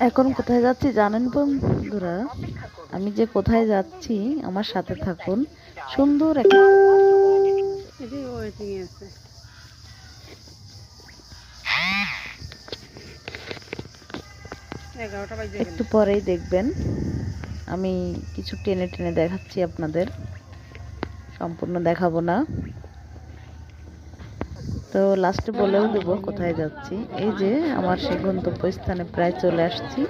এখন কোথায় যাচ্ছি জানেন বন্ধুরা? আমি যে কোথায় যাচ্ছি আমার সাথে থাকুন। সুন্দর একটা একটু পরেই দেখবেন আমি কিছু টেনে টেনে দেখাচ্ছি আপনাদের, সম্পূর্ণ দেখাবো না। তো লাস্টে বলেও দেবো কোথায় যাচ্ছি। এই যে আমার সেই গন্তব্যস্থানে প্রায় চলে আসছি।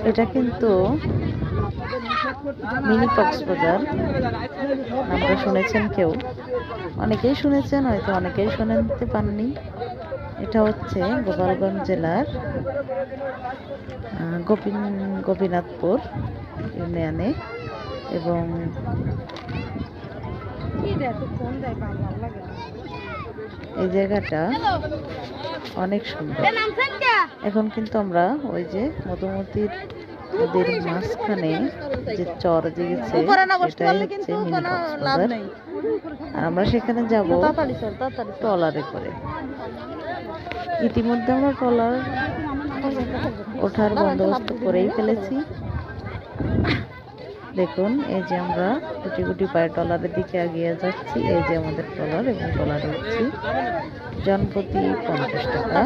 এটা কিন্তু মিনি কক্সবাজার, নামটা শুনেছেন কেউ? অনেকেই শুনেছেন, হয়তো অনেকেই শুনতে পাননি। এটা হচ্ছে গোপালগঞ্জ জেলার গোপীনাথপুর ইউনিয়নে এবং এই জায়গাটা অনেক সুন্দর। এখন কিন্তু আমরা ওই যে মধুমতির নদীর মাঝখানে যে চর জেগেছে সেটাই হচ্ছে মিনি কক্সবাজার। আর আমরা সেখানে যাব ট্রলারে করে। ইতিমধ্যে আমরা ট্রলার ওঠার বন্দোবস্ত করেই ফেলেছি। দেখুন এই যে আমরা গুটি গুটি পায়ে ট্রলারের দিকে এগিয়ে যাচ্ছি। এই যে আমাদের ট্রলার, এবং ট্রলারে উঠছি। জনপ্রতি 50 টাকা।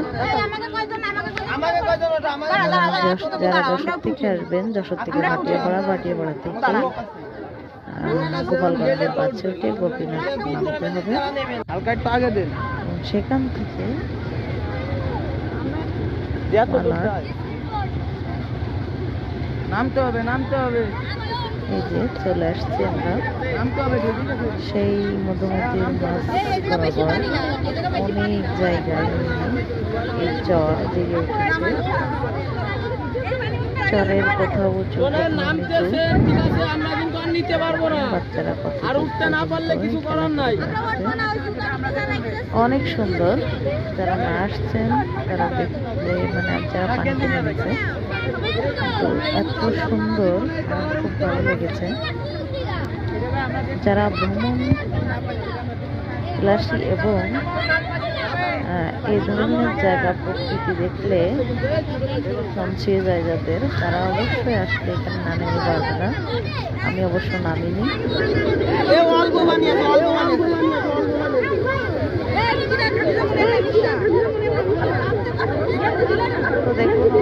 যারা যশোর থেকে আসবেন, যশোর থেকে ভাটিয়াপাড়া, ভাটিয়াপাড়া থেকে গোপালগঞ্জের বাসে উঠে গোপীনাথ নামতে হবে। সেখান থেকে নামতে হবে। এই যে চলে আসছি আমরা সেই মধুমতির মাছ বরাবর। অনেক জায়গায় এই চর জেগে উঠেছে। চরের কোথাও উঁচু, বাচ্চারা কত অনেক সুন্দর। যারা না আসছেন তারা দেখলে মানে যারা পানিতে নেমেছে, তো এত সুন্দর, খুব ভালো লেগেছে। যারা ভ্রমণ বিলাসী এবং এই ধরনের জায়গা প্রকৃতি দেখলে ছুঁয়ে যায় যাদের, তারা অবশ্যই আসলে এখানে না নেমে পারবে না। আমি অবশ্য নামিনি। তো দেখুন